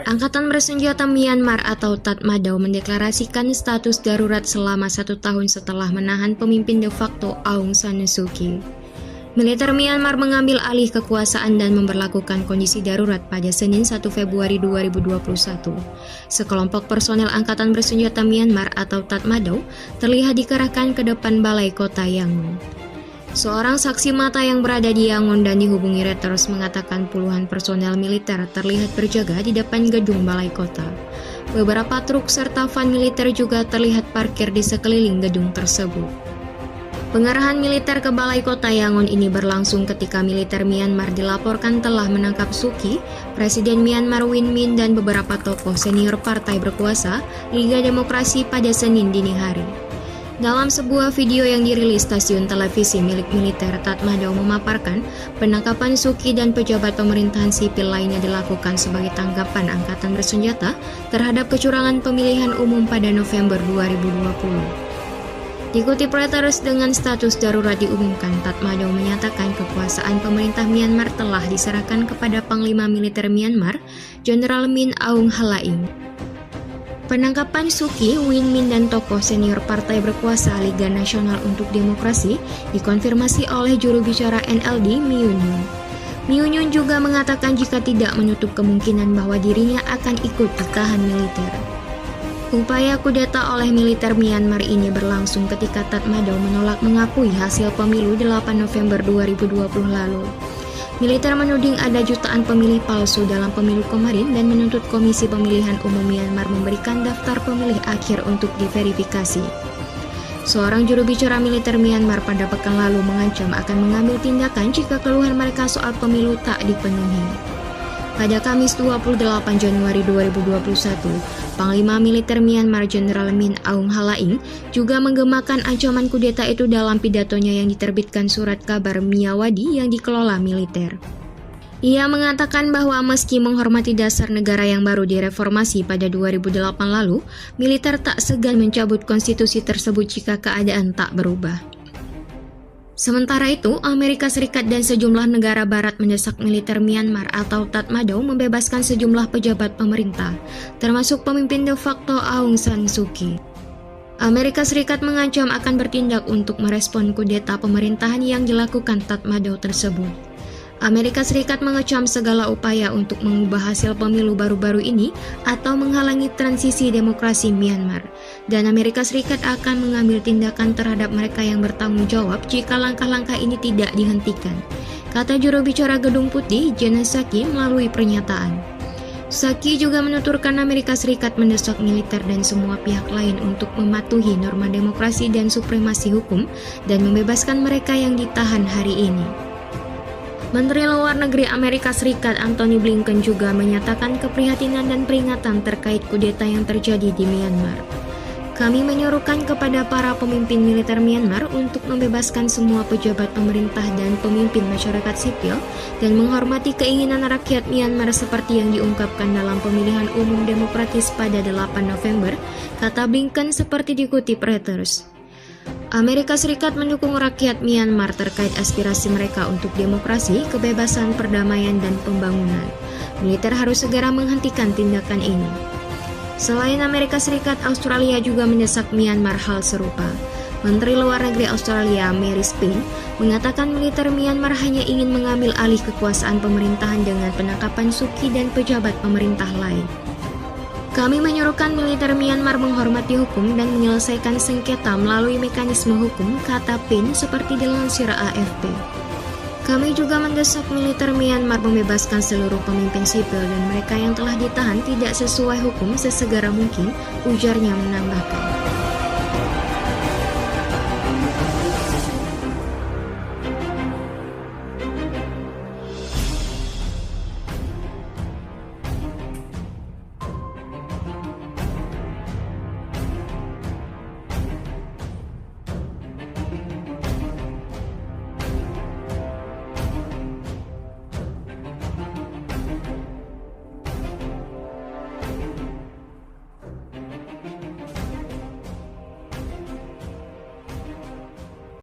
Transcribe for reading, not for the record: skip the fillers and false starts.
Angkatan Bersenjata Myanmar atau Tatmadaw mendeklarasikan status darurat selama 1 tahun setelah menahan pemimpin de facto Aung San Suu Kyi. Militer Myanmar mengambil alih kekuasaan dan memberlakukan kondisi darurat pada Senin 1 Februari 2021. Sekelompok personel Angkatan Bersenjata Myanmar atau Tatmadaw terlihat dikerahkan ke depan balai kota Yangon. Seorang saksi mata yang berada di Yangon dan dihubungi Reuters mengatakan puluhan personel militer terlihat berjaga di depan gedung balai kota. Beberapa truk serta van militer juga terlihat parkir di sekeliling gedung tersebut. Pengerahan militer ke balai kota Yangon ini berlangsung ketika militer Myanmar dilaporkan telah menangkap Suu Kyi, Presiden Myanmar Win Myint dan beberapa tokoh senior partai berkuasa Liga Demokrasi pada Senin dini hari. Dalam sebuah video yang dirilis stasiun televisi milik militer, Tatmadaw memaparkan penangkapan Suu Kyi dan pejabat pemerintahan sipil lainnya dilakukan sebagai tanggapan angkatan bersenjata terhadap kecurangan pemilihan umum pada November 2020. Dikutip Reuters, dengan status darurat diumumkan, Tatmadaw menyatakan kekuasaan pemerintah Myanmar telah diserahkan kepada Panglima Militer Myanmar, Jenderal Min Aung Hlaing. Penangkapan Suu Kyi, Win Myint dan tokoh senior partai berkuasa Liga Nasional untuk Demokrasi dikonfirmasi oleh juru bicara NLD, Myung Nyun. Myung Nyun juga mengatakan jika tidak menutup kemungkinan bahwa dirinya akan ikut ditahan militer. Upaya kudeta oleh militer Myanmar ini berlangsung ketika Tatmadaw menolak mengakui hasil pemilu 8 November 2020 lalu. Militer menuding ada jutaan pemilih palsu dalam pemilu kemarin dan menuntut Komisi Pemilihan Umum Myanmar memberikan daftar pemilih akhir untuk diverifikasi. Seorang juru bicara militer Myanmar pada pekan lalu mengancam akan mengambil tindakan jika keluhan mereka soal pemilu tak dipenuhi. Pada Kamis 28 Januari 2021, Panglima Militer Myanmar Jenderal Min Aung Hlaing juga menggemakan ancaman kudeta itu dalam pidatonya yang diterbitkan surat kabar Myawaddy yang dikelola militer. Ia mengatakan bahwa meski menghormati dasar negara yang baru direformasi pada 2008 lalu, militer tak segan mencabut konstitusi tersebut jika keadaan tak berubah. Sementara itu, Amerika Serikat dan sejumlah negara barat mendesak militer Myanmar atau Tatmadaw membebaskan sejumlah pejabat pemerintah, termasuk pemimpin de facto Aung San Suu Kyi. Amerika Serikat mengancam akan bertindak untuk merespon kudeta pemerintahan yang dilakukan Tatmadaw tersebut. Amerika Serikat mengecam segala upaya untuk mengubah hasil pemilu baru-baru ini atau menghalangi transisi demokrasi Myanmar, dan Amerika Serikat akan mengambil tindakan terhadap mereka yang bertanggung jawab jika langkah-langkah ini tidak dihentikan, kata juru bicara Gedung Putih Jen Psaki melalui pernyataan. Psaki juga menuturkan Amerika Serikat mendesak militer dan semua pihak lain untuk mematuhi norma demokrasi dan supremasi hukum dan membebaskan mereka yang ditahan hari ini. Menteri Luar Negeri Amerika Serikat Antony Blinken juga menyatakan keprihatinan dan peringatan terkait kudeta yang terjadi di Myanmar. Kami menyuruhkan kepada para pemimpin militer Myanmar untuk membebaskan semua pejabat pemerintah dan pemimpin masyarakat sipil dan menghormati keinginan rakyat Myanmar seperti yang diungkapkan dalam pemilihan umum demokratis pada 8 November, kata Blinken seperti dikutip Reuters. Amerika Serikat mendukung rakyat Myanmar terkait aspirasi mereka untuk demokrasi, kebebasan, perdamaian, dan pembangunan. Militer harus segera menghentikan tindakan ini. Selain Amerika Serikat, Australia juga mendesak Myanmar hal serupa. Menteri Luar Negeri Australia, Mary Spin, mengatakan militer Myanmar hanya ingin mengambil alih kekuasaan pemerintahan dengan penangkapan Suu Kyi dan pejabat pemerintah lain. Kami menyuruhkan militer Myanmar menghormati hukum dan menyelesaikan sengketa melalui mekanisme hukum, kata Pin seperti dilansir AFP. Kami juga mendesak militer Myanmar membebaskan seluruh pemimpin sipil dan mereka yang telah ditahan tidak sesuai hukum sesegera mungkin, ujarnya menambahkan.